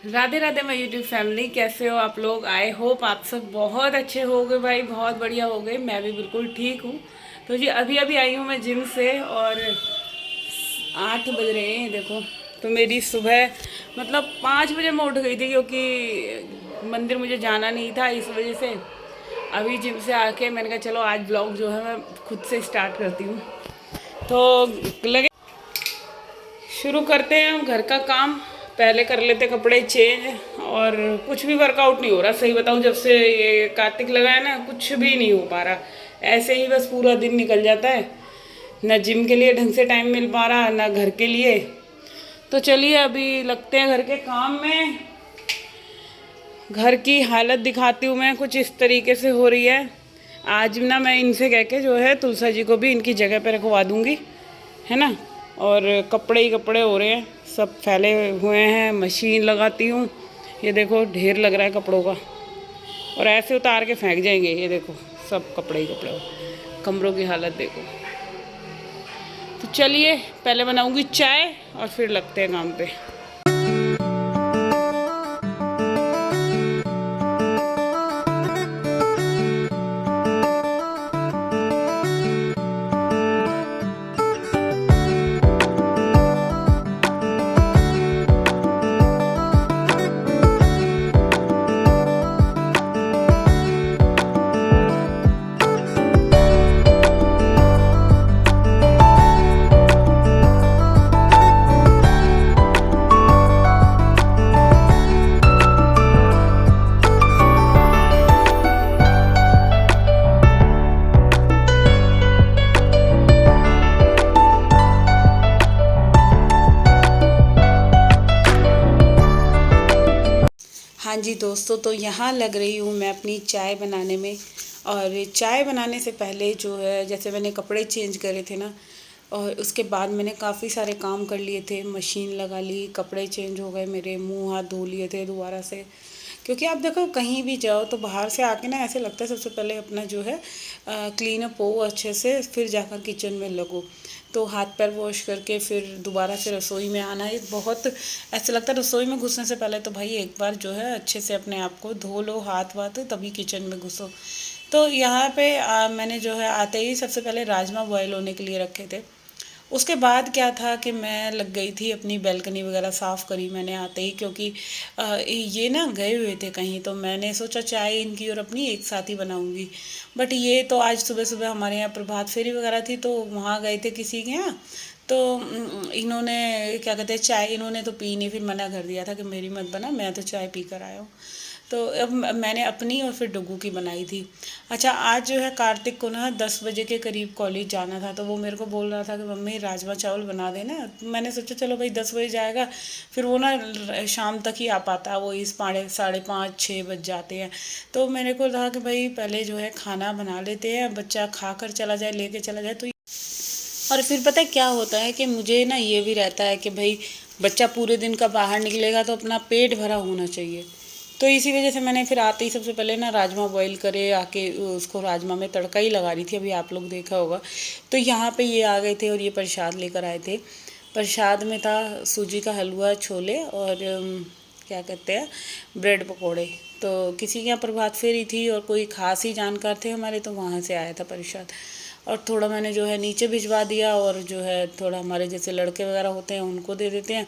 राधे राधे मैं YouTube family, कैसे हो आप लोग। आई होप आप सब बहुत अच्छे हो गए भाई, बहुत बढ़िया हो गए। मैं भी बिल्कुल ठीक हूँ। तो जी अभी अभी आई हूँ मैं जिम से और 8 बज रहे हैं देखो। तो मेरी सुबह मतलब 5 बजे मैं उठ गई थी क्योंकि मंदिर मुझे जाना नहीं था, इस वजह से अभी जिम से आके मैंने कहा चलो आज ब्लॉग जो है मैं खुद से स्टार्ट करती हूँ। तो लगे शुरू करते हैं हम घर का काम। पहले कर लेते कपड़े चेंज। और कुछ भी वर्कआउट नहीं हो रहा, सही बताऊं, जब से ये कार्तिक लगा है ना कुछ भी नहीं हो पा रहा। ऐसे ही बस पूरा दिन निकल जाता है, ना जिम के लिए ढंग से टाइम मिल पा रहा ना घर के लिए। तो चलिए अभी लगते हैं घर के काम में। घर की हालत दिखाती हूँ मैं, कुछ इस तरीके से हो रही है। आज ना मैं इनसे कह के जो है तुलसा जी को भी इनकी जगह पे रखवा दूँगी, है ना। और कपड़े ही कपड़े हो रहे हैं, सब फैले हुए हैं। मशीन लगाती हूँ, ये देखो ढेर लग रहा है कपड़ों का। और ऐसे उतार के फेंक जाएंगे, ये देखो सब कपड़े ही कपड़े। कमरों की हालत देखो। तो चलिए पहले बनाऊँगी चाय और फिर लगते हैं काम पे। हाँ जी दोस्तों, तो यहाँ लग रही हूँ मैं अपनी चाय बनाने में। और चाय बनाने से पहले जो है, जैसे मैंने कपड़े चेंज करे थे ना, और उसके बाद मैंने काफ़ी सारे काम कर लिए थे। मशीन लगा ली, कपड़े चेंज हो गए मेरे, मुंह हाथ धो लिए थे दोबारा से। क्योंकि आप देखो कहीं भी जाओ तो बाहर से आके ना ऐसे लगता है सबसे पहले अपना जो है क्लीन अप हो अच्छे से, फिर जाकर किचन में लगो। तो हाथ पैर वॉश करके फिर दोबारा से रसोई में आना, ये बहुत ऐसा लगता है। रसोई में घुसने से पहले तो भाई एक बार जो है अच्छे से अपने आप को धो लो, हाथ वाथ, तभी किचन में घुसो। तो यहाँ पे मैंने जो है आते ही सबसे पहले राजमा बॉयल होने के लिए रखे थे। उसके बाद क्या था कि मैं लग गई थी अपनी बैल्कनी वगैरह साफ़ करी मैंने आते ही, क्योंकि ये ना गए हुए थे कहीं। तो मैंने सोचा चाय इनकी और अपनी एक साथ ही बनाऊंगी। बट ये तो आज सुबह सुबह हमारे यहाँ प्रभात फेरी वगैरह थी, तो वहाँ गए थे किसी के यहाँ। तो इन्होंने क्या कहते हैं चाय इन्होंने तो पी नहीं, फिर मना कर दिया था कि मेरी मत बना, मैं तो चाय पी कर आया हूँ। तो अब मैंने अपनी और फिर डुग्गू की बनाई थी। अच्छा, आज जो है कार्तिक को ना 10 बजे के करीब कॉलेज जाना था, तो वो मेरे को बोल रहा था कि मम्मी राजमा चावल बना देना। मैंने सोचा चलो भाई 10 बजे जाएगा, फिर वो ना शाम तक ही आ पाता है, वो इस 5:30 6 बज जाते हैं। तो मेरे को था कि भाई पहले जो है खाना बना लेते हैं, बच्चा खा कर चला जाए, लेके चला जाए। तो और फिर पता है क्या होता है कि मुझे ना ये भी रहता है कि भाई बच्चा पूरे दिन का बाहर निकलेगा तो अपना पेट भरा होना चाहिए। तो इसी वजह से मैंने फिर आते ही सबसे पहले ना राजमा बॉईल करे आके उसको राजमा में तड़का ही लगा रही थी, अभी आप लोग देखा होगा। तो यहाँ पे ये आ गए थे और ये प्रसाद लेकर आए थे। प्रसाद में था सूजी का हलवा, छोले और क्या कहते हैं ब्रेड पकोड़े। तो किसी के यहाँ प्रभात फेरी थी और कोई खास ही जानकार थे हमारे, तो वहाँ से आया था प्रसाद। और थोड़ा मैंने जो है नीचे भिजवा दिया, और जो है थोड़ा हमारे जैसे लड़के वगैरह होते हैं उनको दे देते हैं।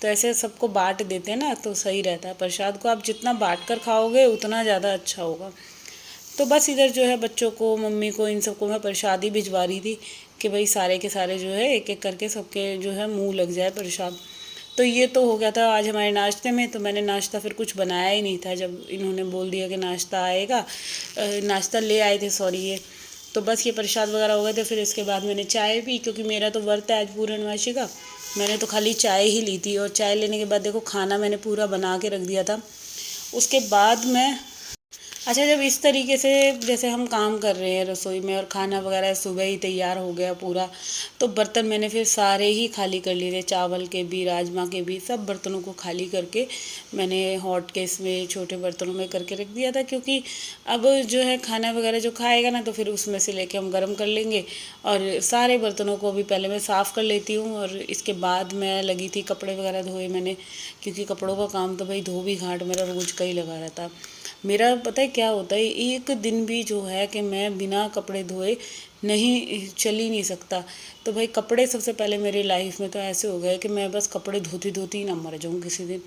तो ऐसे सबको बांट देते हैं ना, तो सही रहता है। प्रसाद को आप जितना बांट कर खाओगे उतना ज़्यादा अच्छा होगा। तो बस इधर जो है बच्चों को, मम्मी को, इन सबको मैं प्रसाद ही भिजवा रही थी कि भाई सारे के सारे जो है एक एक करके सबके जो है मुँह लग जाए प्रसाद। तो ये तो हो गया था आज हमारे नाश्ते में। तो मैंने नाश्ता फिर कुछ बनाया ही नहीं था, जब इन्होंने बोल दिया कि नाश्ता आएगा, नाश्ता ले आए थे सॉरी ये। तो बस ये प्रसाद वगैरह हो गए थे। फिर इसके बाद मैंने चाय पी, क्योंकि मेरा तो व्रत है आज पूर्णमासी का। मैंने तो खाली चाय ही ली थी, और चाय लेने के बाद देखो खाना मैंने पूरा बना के रख दिया था। उसके बाद मैं अच्छा, जब इस तरीके से जैसे हम काम कर रहे हैं रसोई में और खाना वगैरह सुबह ही तैयार हो गया पूरा, तो बर्तन मैंने फिर सारे ही खाली कर लिए थे, चावल के भी, राजमा के भी, सब बर्तनों को खाली करके मैंने हॉट केस में छोटे बर्तनों में करके रख दिया था। क्योंकि अब जो है खाना वगैरह जो खाएगा ना, तो फिर उसमें से लेके हम गर्म कर लेंगे। और सारे बर्तनों को भी पहले मैं साफ़ कर लेती हूँ, और इसके बाद मैं लगी थी कपड़े वगैरह धोए मैंने, क्योंकि कपड़ों का काम तो भाई धो भी घाट मेरा रोज़ का ही लगा रहता है। मेरा पता है क्या होता है, एक दिन भी जो है कि मैं बिना कपड़े धोए नहीं चल ही नहीं सकता। तो भाई कपड़े सबसे पहले मेरी लाइफ में तो ऐसे हो गए कि मैं बस कपड़े धोती धोती ही ना मर जाऊँ किसी दिन।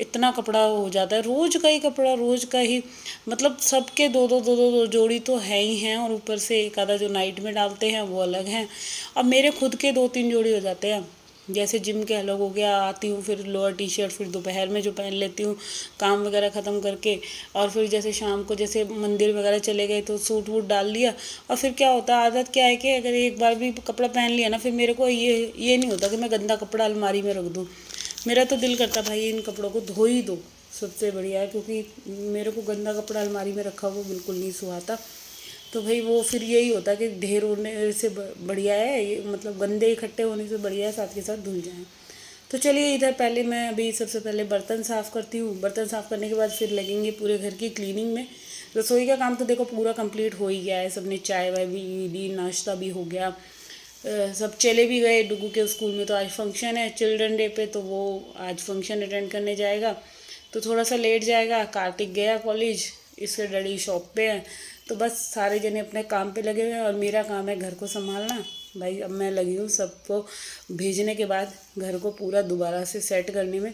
इतना कपड़ा हो जाता है, रोज़ का ही कपड़ा, रोज़ का ही। मतलब सबके दो जोड़ी तो है ही हैं, और ऊपर से एक आधा जो नाइट में डालते हैं वो अलग हैं। अब मेरे खुद के 2-3 जोड़ी हो जाते हैं। जैसे जिम के अलग हो गया, आती हूँ फिर लोअर टी शर्ट, फिर दोपहर में जो पहन लेती हूँ काम वगैरह ख़त्म करके, और फिर जैसे शाम को जैसे मंदिर वगैरह चले गए तो सूट वूट डाल लिया। और फिर क्या होता है, आदत क्या है कि अगर एक बार भी कपड़ा पहन लिया ना, फिर मेरे को ये नहीं होता कि मैं गंदा कपड़ा अलमारी में रख दूँ। मेरा तो दिल करता भाई इन कपड़ों को धो ही दो, सबसे बढ़िया है। क्योंकि मेरे को गंदा कपड़ा अलमारी में रखा हुआ बिल्कुल नहीं सुहाता। तो भाई वो फिर यही होता है कि ढेर होने से बढ़िया है ये, मतलब गंदे इकट्ठे होने से बढ़िया है साथ के साथ धुल जाएं। तो चलिए, इधर पहले मैं अभी सबसे पहले बर्तन साफ़ करती हूँ। बर्तन साफ़ करने के बाद फिर लगेंगे पूरे घर की क्लीनिंग में। रसोई का काम तो देखो पूरा कंप्लीट हो ही गया है, सबने चाय वाय भी ली, नाश्ता भी हो गया। सब चले भी गए डुगू के स्कूल में, तो आज फंक्शन है चिल्ड्रन डे पे, तो वो आज फंक्शन अटेंड करने जाएगा, तो थोड़ा सा लेट जाएगा। कार्तिक गया कॉलेज, इसके डैडी शॉप पे है। तो बस सारे जने अपने काम पे लगे हुए हैं, और मेरा काम है घर को संभालना। भाई अब मैं लगी हूँ सबको भेजने के बाद घर को पूरा दोबारा से सेट करने में।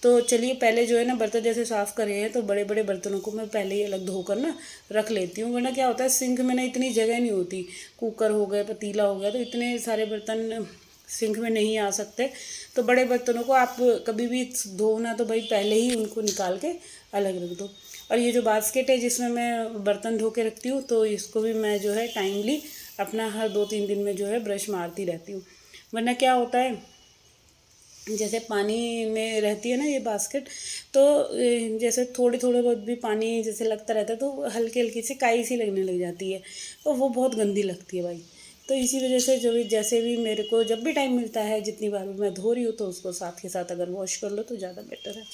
तो चलिए, पहले जो है ना बर्तन जैसे साफ़ कर रहे हैं, तो बड़े बड़े बर्तनों को मैं पहले ही अलग धोकर ना रख लेती हूँ। वरना क्या होता है, सिंक में ना इतनी जगह नहीं होती। कुकर हो गया, पतीला हो गया, तो इतने सारे बर्तन सिंक में नहीं आ सकते। तो बड़े बर्तनों को आप कभी भी धो ना, तो भाई पहले ही उनको निकाल के अलग रख दो। और ये जो बास्केट है जिसमें मैं बर्तन धो के रखती हूँ, तो इसको भी मैं जो है टाइमली अपना हर 2-3 दिन में जो है ब्रश मारती रहती हूँ। वरना क्या होता है, जैसे पानी में रहती है ना ये बास्केट, तो जैसे थोड़े बहुत भी पानी जैसे लगता रहता है, तो हल्की हल्की सी काई सी लगने लग जाती है, तो वो बहुत गंदी लगती है भाई। तो इसी वजह से जो भी जैसे भी मेरे को जब भी टाइम मिलता है, जितनी बार भी मैं धो रही हूँ, तो उसको साथ के साथ अगर वॉश कर लो तो ज़्यादा बेटर है।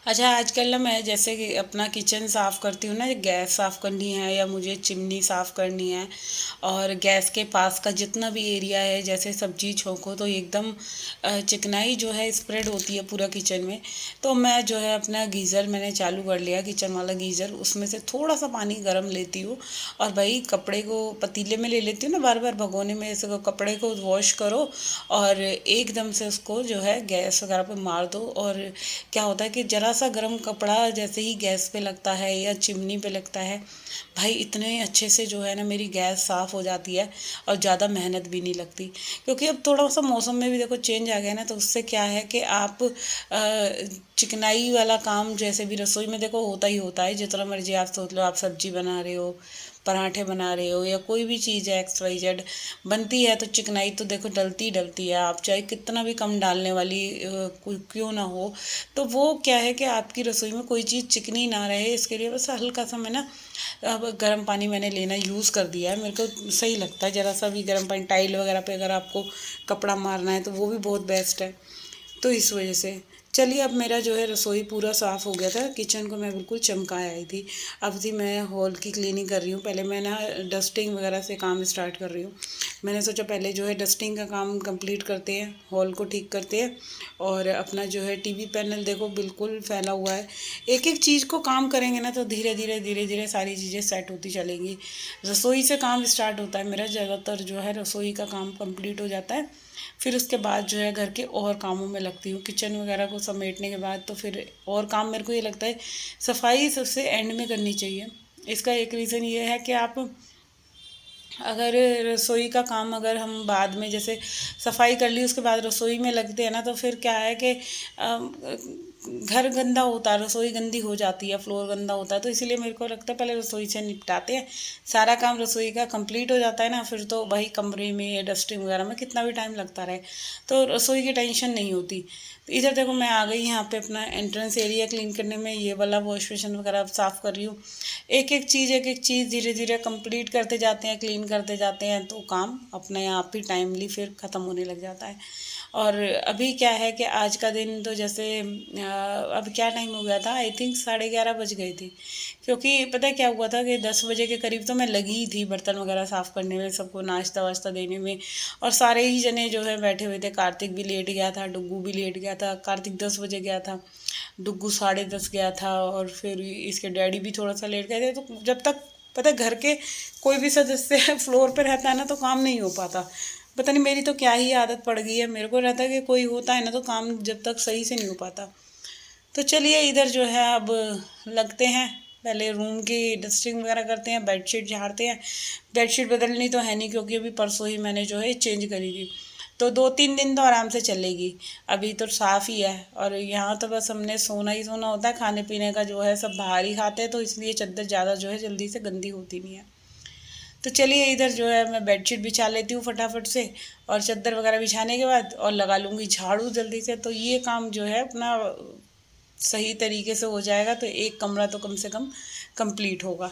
अच्छा, आजकल ना मैं जैसे कि अपना किचन साफ़ करती हूँ ना, गैस साफ़ करनी है या मुझे चिमनी साफ़ करनी है, और गैस के पास का जितना भी एरिया है, जैसे सब्जी छोंको तो एकदम चिकनाई जो है स्प्रेड होती है पूरा किचन में। तो मैं जो है अपना गीज़र मैंने चालू कर लिया, किचन वाला गीज़र, उसमें से थोड़ा सा पानी गर्म लेती हूँ, और भाई कपड़े को पतीले में ले लेती हूँ ना, बार बार भगोने में, ऐसे कपड़े को वॉश करो और एकदम से उसको जो है गैस वगैरह पे मार दो। और क्या होता है कि ज़रा सा गर्म कपड़ा जैसे ही गैस पे लगता है या चिमनी पे लगता है, भाई इतने अच्छे से जो है ना मेरी गैस साफ़ हो जाती है, और ज़्यादा मेहनत भी नहीं लगती। क्योंकि अब थोड़ा सा मौसम में भी देखो चेंज आ गया ना, तो उससे क्या है कि आप चिकनाई वाला काम जैसे भी रसोई में देखो होता ही होता है। जितना मर्जी आप सोच लो, आप सब्जी बना रहे हो, पराठे बना रहे हो, या कोई भी चीज़ है XYZ बनती है, तो चिकनाई तो देखो डलती ही डलती है। आप चाहे कितना भी कम डालने वाली क्यों ना हो, तो वो क्या है कि आपकी रसोई में कोई चीज़ चिकनी ना रहे, इसके लिए बस हल्का सा मैं ना अब गर्म पानी मैंने लेना यूज़ कर दिया है। मेरे को सही लगता है ज़रा सा भी गर्म पानी। टाइल वगैरह पे अगर आपको कपड़ा मारना है तो वो भी बहुत बेस्ट है। तो इस वजह से चलिए, अब मेरा जो है रसोई पूरा साफ़ हो गया था, किचन को मैं बिल्कुल चमका आई थी। अब थी मैं हॉल की क्लीनिंग कर रही हूँ। पहले मैं ना डस्टिंग वगैरह से काम स्टार्ट कर रही हूँ। मैंने सोचा पहले जो है डस्टिंग का काम कंप्लीट करते हैं, हॉल को ठीक करते हैं, और अपना जो है टीवी पैनल देखो बिल्कुल फैला हुआ है। एक एक चीज़ को काम करेंगे ना तो धीरे धीरे सारी चीज़ें सेट होती चलेंगी। रसोई से काम स्टार्ट होता है मेरा, ज़्यादातर जो है रसोई का काम कंप्लीट हो जाता है। फिर उसके बाद जो है घर के और कामों में लगती हूँ। किचन वगैरह को समेटने के बाद तो फिर और काम मेरे को ये लगता है सफाई सबसे एंड में करनी चाहिए। इसका एक रीज़न ये है कि आप अगर रसोई का काम अगर हम बाद में जैसे सफाई कर ली उसके बाद रसोई में लगते हैं ना, तो फिर क्या है कि घर गंदा होता है, रसोई गंदी हो जाती है, फ्लोर गंदा होता है। तो इसीलिए मेरे को लगता है पहले रसोई से निपटाते हैं, सारा काम रसोई का कंप्लीट हो जाता है ना, फिर तो भाई कमरे में डस्टिंग वगैरह में कितना भी टाइम लगता रहे तो रसोई की टेंशन नहीं होती। तो इधर देखो मैं आ गई यहाँ पे अपना एंट्रेंस एरिया क्लीन करने में, ये वाला वॉश बेसिन वगैरह अब साफ़ कर रही हूँ। एक एक चीज़ धीरे धीरे कंप्लीट करते जाते हैं, क्लीन करते जाते हैं, तो काम अपने आप ही टाइमली फिर ख़त्म होने लग जाता है। और अभी क्या है कि आज का दिन तो जैसे अब क्या टाइम हो गया था, आई थिंक 11:30 बज गई थी। क्योंकि पता है क्या हुआ था कि 10 बजे के करीब तो मैं लगी ही थी बर्तन वगैरह साफ़ करने में, सबको नाश्ता वाश्ता देने में, और सारे ही जने जो है बैठे हुए थे। कार्तिक भी लेट गया था, डुग्गू भी लेट गया था। कार्तिक 10 बजे गया था, डुग्गू 10:30 गया था, और फिर इसके डैडी भी थोड़ा सा लेट गए थे। तो जब तक पता है घर के कोई भी सदस्य फ्लोर पे रहता है ना तो काम नहीं हो पाता। पता नहीं मेरी तो क्या ही आदत पड़ गई है, मेरे को रहता है कि कोई होता है ना तो काम जब तक सही से नहीं हो पाता। तो चलिए इधर जो है अब लगते हैं, पहले रूम की डस्टिंग वगैरह करते हैं, बेडशीट झाड़ते हैं। बेडशीट बदलनी तो है नहीं क्योंकि अभी परसों ही मैंने जो है चेंज करी थी, तो 2-3 दिन तो आराम से चलेगी। अभी तो साफ़ ही है, और यहाँ तो बस हमने सोना ही सोना होता है, खाने पीने का जो है सब बाहर ही खाते हैं, तो इसलिए चादर ज़्यादा जो है जल्दी से गंदी होती नहीं है। तो चलिए इधर जो है मैं बेडशीट बिछा लेती हूँ फटाफट से, और चादर वगैरह बिछाने के बाद और लगा लूँगी झाड़ू जल्दी से, तो ये काम जो है अपना सही तरीके से हो जाएगा, तो एक कमरा तो कम से कम कंप्लीट होगा।